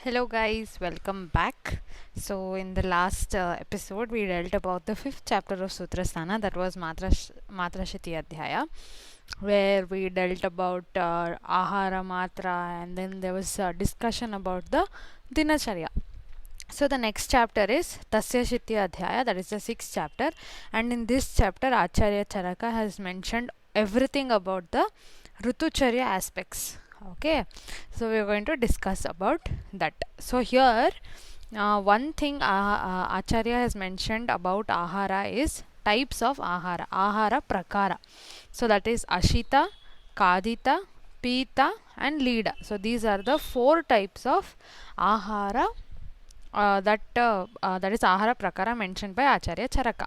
Hello guys, welcome back. So in the last episode we dealt about the fifth chapter of Sutrasthana, that was Matrashitiya Adhyaya, where we dealt about Ahara Matra, and then there was a discussion about the Dinacharya. So the next chapter is Tasyashitiya Adhyaya, that is the sixth chapter, and in this chapter Acharya Charaka has mentioned everything about the Rutucharya aspects. Okay, so we are going to discuss about that. So here one thing Acharya has mentioned about Ahara is types of Ahara Prakara. So that is Ashita, Kadita, Pita and Lida. So these are the four types of Ahara that is Ahara Prakara mentioned by Acharya Charaka.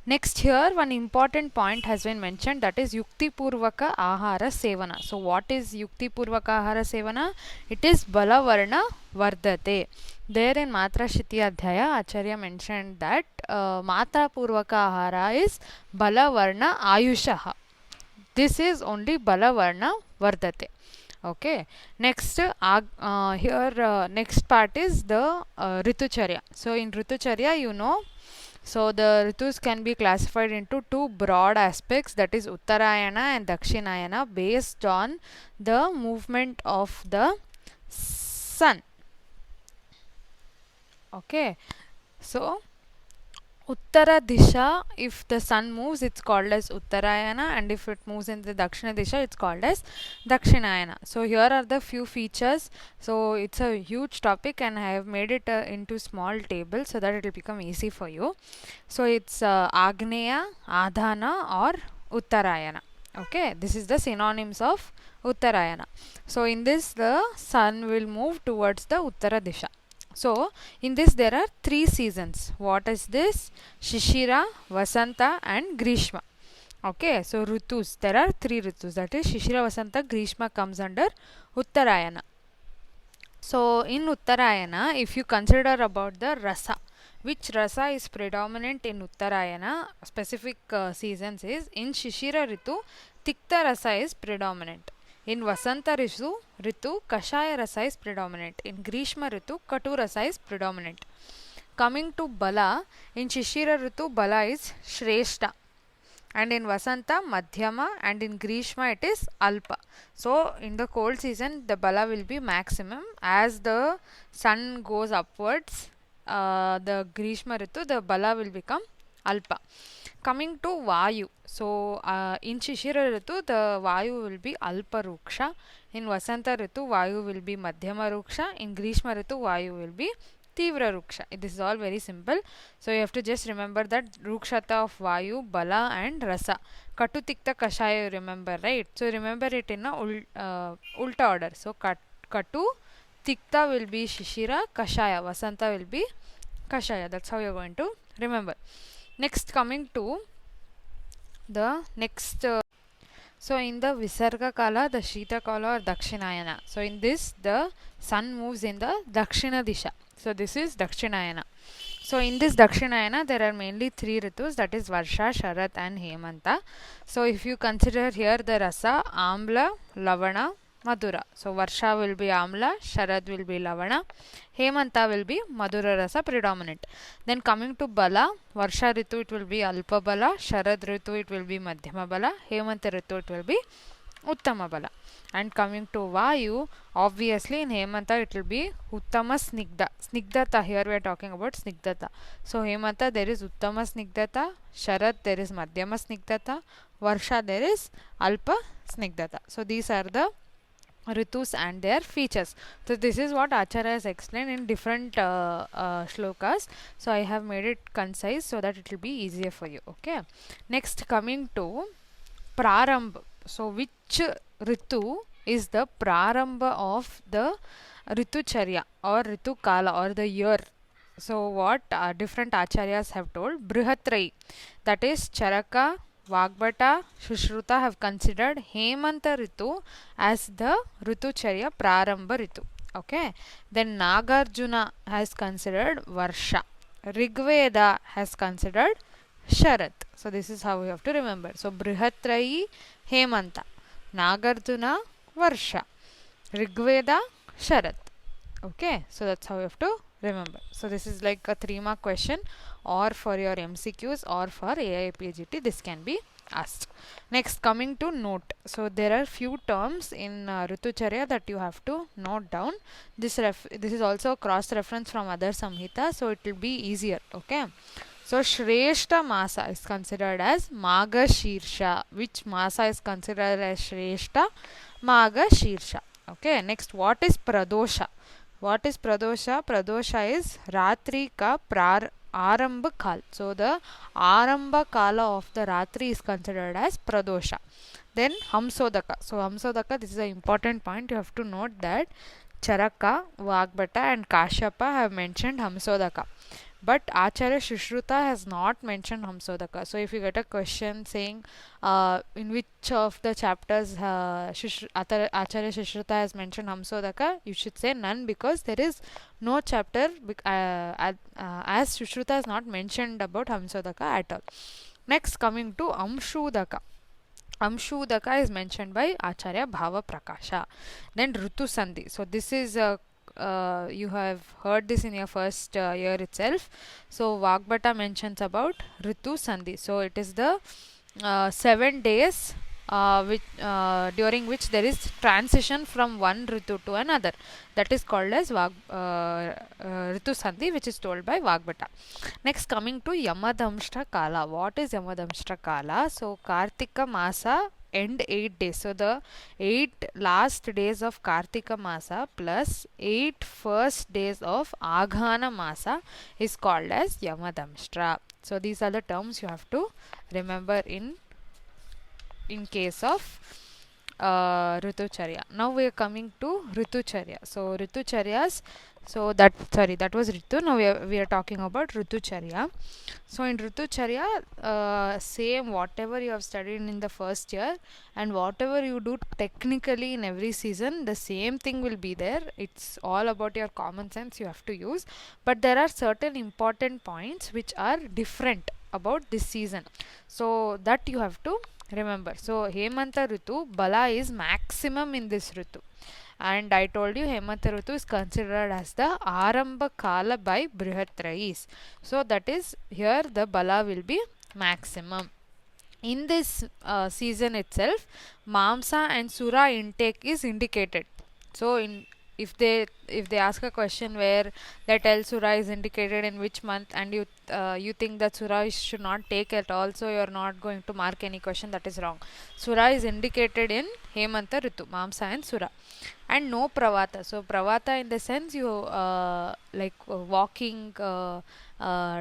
Next, here one important point has been mentioned, that is Yukti Purvaka Ahara Sevana. So what is Yukti Purvaka Ahara Sevana? It is Balavarna Vardate. There in Matrashitiya Adhyaya, Acharya mentioned that Matra Purvaka Ahara is Balavarna Ayushaha. This is only Balavarna Vardate. Okay, next next part is the Ritucharya. So in Ritucharya, so the Ritus can be classified into two broad aspects, that is Uttarayana and Dakshinayana, based on the movement of the sun. Okay, so Uttara Disha, if the sun moves, it's called as Uttarayana, and if it moves in the Dakshina Disha, it's called as Dakshinayana. So here are the few features. So it's a huge topic, and I have made it into small table so that it will become easy for you. So it's Agneya, Adhana or Uttarayana. Okay, this is the synonyms of Uttarayana. So in this, the sun will move towards the Uttara Disha. So in this there are three seasons. What is this? Shishira, Vasanta and Grishma. Okay, so Ritus, there are three Ritus, that is Shishira, Vasanta, Grishma comes under Uttarayana. So in Uttarayana, if you consider about the rasa, which rasa is predominant in Uttarayana, specific seasons is, in Shishira Ritu, Tikta rasa is predominant. In Vasanta Ritu, Kashaya rasa is predominant. In Grishma Ritu, Katu rasa is predominant. Coming to Bala, in Shishira Ritu, Bala is Shreshta. And in Vasanta, Madhyama, and in Grishma it is Alpa. So in the cold season, the Bala will be maximum. As the sun goes upwards, the Grishma Ritu, the Bala will become Alpa. Coming to Vayu, so in Shishira Ritu, the Vayu will be Alpa Ruksha. In Vasanta Ritu, Vayu will be Madhyama Ruksha. In Grishma Ritu, Vayu will be Tivra Ruksha. This is all very simple. So you have to just remember that Rukshata of Vayu, Bala and Rasa. Katu Tikta Kashaya you remember, right? So remember it in a Ulta order. So Katu Tikta will be Shishira, Kashaya. Vasanta will be Kashaya. That's how you're going to remember. Next, coming to the next. So in the Visarga Kala, the Shita Kala or Dakshinayana. So in this, the sun moves in the Dakshina Disha. So this is Dakshinayana. So in this Dakshinayana, there are mainly three Ritus, that is Varsha, Sharat and Hemanta. So if you consider here the Rasa, Amla, Lavana, Madura. So Varsha will be Amla, Sharad will be Lavana, Hemanta will be Madura Rasa predominant. Then coming to Bala, Varsha Ritu it will be Alpa Bala, Sharad Ritu it will be Madhyama Bala, Hemanta Ritu it will be Uttama Bala. And coming to Vayu, obviously in Hemanta it will be Uttama Snigdha. Snigdhata, here we are talking about Snigdhata. So Hemanta there is Uttama Snigdhata, Sharad there is Madhyama Snigdhata, Varsha there is Alpa Snigdhata. So these are the Ritus and their features. So this is what Acharya has explained in different shlokas. So I have made it concise so that it will be easier for you. Okay. Next, coming to Prarambha. So which Ritu is the Prarambha of the Ritucharya or Ritu Kala or the year? So what different Acharyas have told? Brihatrai, that is Charaka, Vagbata, Shushruta have considered Hemanta Ritu as the Ritucharya Prarambha Ritu. Okay. Then Nagarjuna has considered Varsha. Rigveda has considered Sharat. So this is how we have to remember. So Brihatrayi Hemanta, Nagarjuna Varsha, Rigveda Sharat. Okay, so that's how you have to remember. So this is like a 3-mark question, or for your MCQs or for AIPGT this can be asked. Next, coming to note. So there are few terms in Ritucharya that you have to note down. This is also cross reference from other Samhita, so it will be easier. Okay. So Shreshta Masa is considered as Maga Shirsha. Which Masa is considered as Shreshta? Maga Shirsha. Okay. Next, what is Pradosha? What is Pradosha? Pradosha is Ratri ka Arambha Kal. So the Arambha Kala of the Ratri is considered as Pradosha. Then Hamsodaka. So Hamsodaka, this is an important point. You have to note that Charaka, Vagbhata and Kashyapa have mentioned Hamsodaka. But Acharya Shushruta has not mentioned Hamsodaka. So if you get a question saying in which of the chapters Acharya Shushruta has mentioned Hamsodaka, you should say none, because there is no chapter as Shushruta has not mentioned about Hamsodaka at all. Next, coming to Amshudaka. Amshudaka is mentioned by Acharya Bhava Prakasha. Then Rutu Sandhi. So this is you have heard this in your first year itself. So Vagbhata mentions about Ritu Sandhi. So it is the 7 days during which there is transition from one Ritu to another. That is called as Ritu Sandhi, which is told by Vagbhata. Next, coming to Yamadamshta Kala. What is Yamadamshta Kala? So Kartika Masa end 8 days. So the 8 last days of Kartika Masa plus 8 first days of Aghana Masa is called as Yamadamshta. So these are the terms you have to remember in case of Ritucharya. Now we are coming to Ritucharya. So Ritucharyas, so that was Ritu. Now we are talking about Ritucharya. So in Ritucharya, same whatever you have studied in the first year and whatever you do technically in every season, the same thing will be there. It's all about your common sense you have to use. But there are certain important points which are different about this season. So that you have to remember. So Hemanta Ritu, Bala is maximum in this Ritu. And I told you Hemanta Ritu is considered as the Arambha Kala by Brihatrais. So that is here the Bala will be maximum. In this season itself, Mamsa and Sura intake is indicated. So if they ask a question where they tell Sura is indicated in which month, and you think that Sura should not take at all, so you are not going to mark any question, that is wrong. Sura is indicated in Hemanta Ritu, Mamsa and Sura. And no Pravata. So Pravata in the sense you walking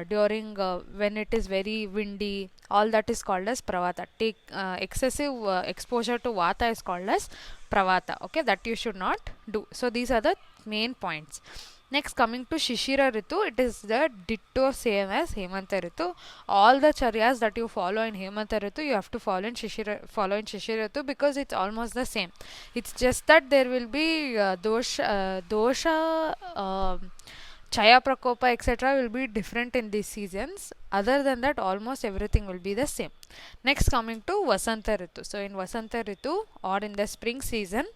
during when it is very windy, all that is called as Pravata. Take excessive exposure to Vata is called as Pravata. Okay, that you should not do. So these are the main points. Next, coming to Shishira Ritu, it is the ditto same as Hemanta Ritu. All the charyas that you follow in Hemanta Ritu, you have to follow in Shishira Ritu, because it's almost the same. It's just that there will be dosha, Chaya Prakopa, etc. will be different in these seasons. Other than that, almost everything will be the same. Next, coming to Vasanta Ritu. So in Vasanta Ritu or in the spring season,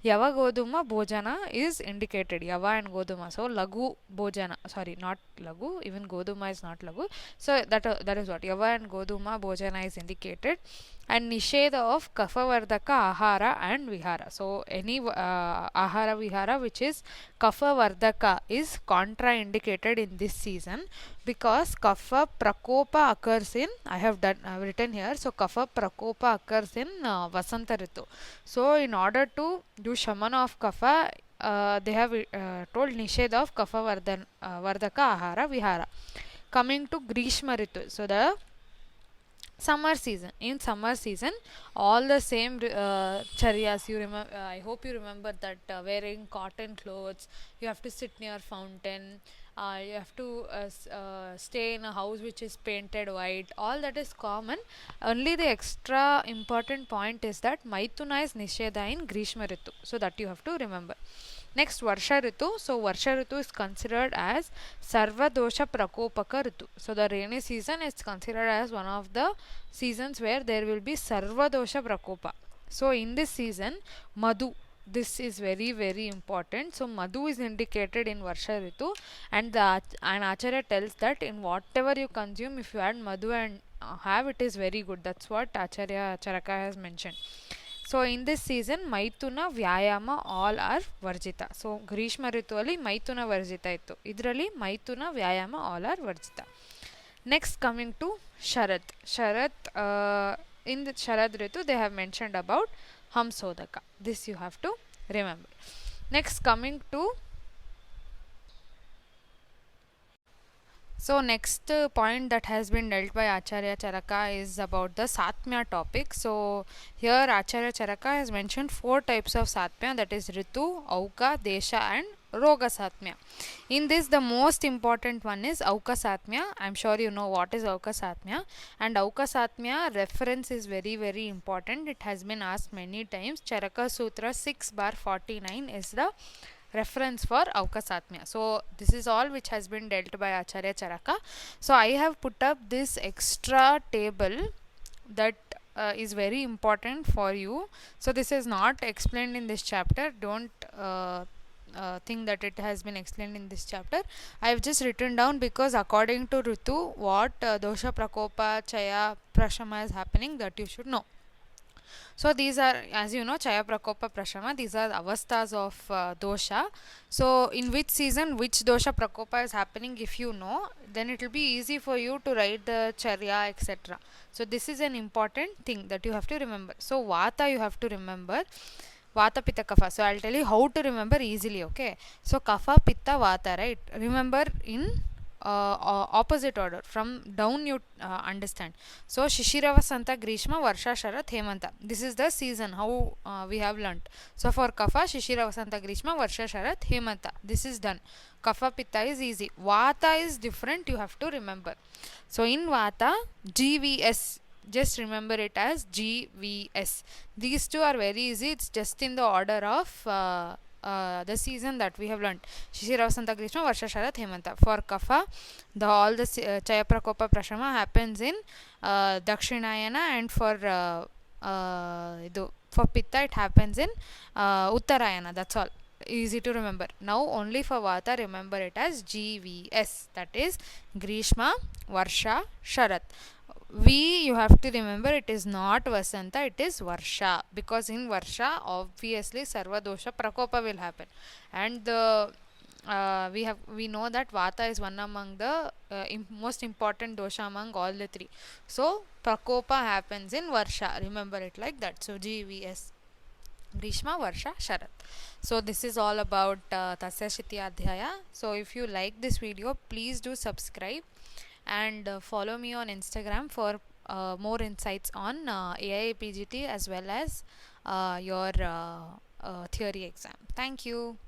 Yava Goduma Bhojana is indicated. Yava and Goduma. So Lagu Bhojana. Sorry, not Lagu. Even Goduma is not Lagu. So that is what. Yava and Goduma Bhojana is indicated. And Nisheda of Kapha-vardhaka Ahara and Vihara. So any Ahara Vihara which is Kapha-vardhaka is contraindicated in this season, because Kapha Prakopa occurs in, I have written here, so Kapha Prakopa occurs in Vasanta Ritu. So in order to do Shamana of Kapha, they have told Nisheda of Kapha Vardhaka Ahara Vihara. Coming to Grishma Ritu. So the summer season. In summer season, all the same charyas you remember. I hope you remember that wearing cotton clothes, you have to sit near fountain, you have to stay in a house which is painted white. All that is common. Only the extra important point is that Maithuna is Nisheda in Grishma Ritu. So that you have to remember. Next, Varsha Ritu. So Varsha Ritu is considered as Sarva Dosha Prakopaka Ritu. So the rainy season is considered as one of the seasons where there will be Sarva Dosha Prakopa. So in this season, Madhu, this is very very important. So madhu is indicated in Varsha Ritu, and and Acharya tells that in whatever you consume, if you add madhu and have, it is very good. That's what Acharya Charaka has mentioned. So in this season, ಮೈಥುನ ವ್ಯಾಯಾಮ all are ವರ್ಜಿತ. So Greeshma ಋತುವಲ್ಲಿ ಮೈಥುನ ವರ್ಜಿತ ಇತ್ತು, ಇದರಲ್ಲಿ ಮೈಥುನ ವ್ಯಾಯಾಮ all are ವರ್ಜಿತ. Next, coming to Sharad. In the Sharad Ritu, they have mentioned about Hamsodaka. This you have to remember. Next, coming to next point that has been dealt by Acharya Charaka is about the Satmya topic. So here Acharya Charaka has mentioned 4 types of Satmya, that is Ritu, Auka, Desha and Roga Satmya. In this, the most important one is Auka Satmya. I'm sure you know what is Auka Satmya. And Auka Satmya reference is very very important. It has been asked many times. Charaka Sutra 6/49 is the reference for Auka Satmya. So this is all which has been dealt by Acharya Charaka. So I have put up this extra table that is very important for you. So this is not explained in this chapter. Don't think that it has been explained in this chapter. I have just written down because according to Ritu, what dosha prakopa chaya prashama is happening, that you should know. So these are, as you know, Chaya Prakopa Prashama, these are avasthas of dosha. So in which season which dosha prakopa is happening, if you know, then it will be easy for you to write the charya, etc. So this is an important thing that you have to remember. So Vata you have to remember. Vata, Pitta, Kapha. So I'll tell you how to remember easily, okay? So Kapha, Pitta, Vata, right? Remember in opposite order. From down you understand. So Shishira, Vasanta, Grishma, Varsha, Sharat, Hemanta. This is the season, how we have learnt. So for Kapha, Shishira, Vasanta, Grishma, Varsha, Sharat, Hemanta. This is done. Kapha, Pitta is easy. Vata is different, you have to remember. So in Vata, GVS. Just remember it as GVS. These two are very easy. It's just in the order of the season that we have learnt. Shishira, Vasanta, Grishma, Varsha, Sharat, Hemanta. For Kapha, all the Chaya Prakopa Prashama happens in Dakshinayana, and for Pitta it happens in Uttarayana. That's all. Easy to remember. Now only for Vata, remember it as GVS. That is Grishma, Varsha, Sharat. You have to remember, it is not Vasanta, it is Varsha, because in Varsha obviously Sarva Dosha Prakopa will happen, and we know that Vata is one among the most important dosha among all the 3. So Prakopa happens in Varsha, remember it like that. So GVS, Grishma, Varsha, Sharat. So this is all about Tasyashitiya ADYAYA. So if you like this video, please do subscribe and follow me on Instagram for more insights on AIA PGT as well as your theory exam. Thank you.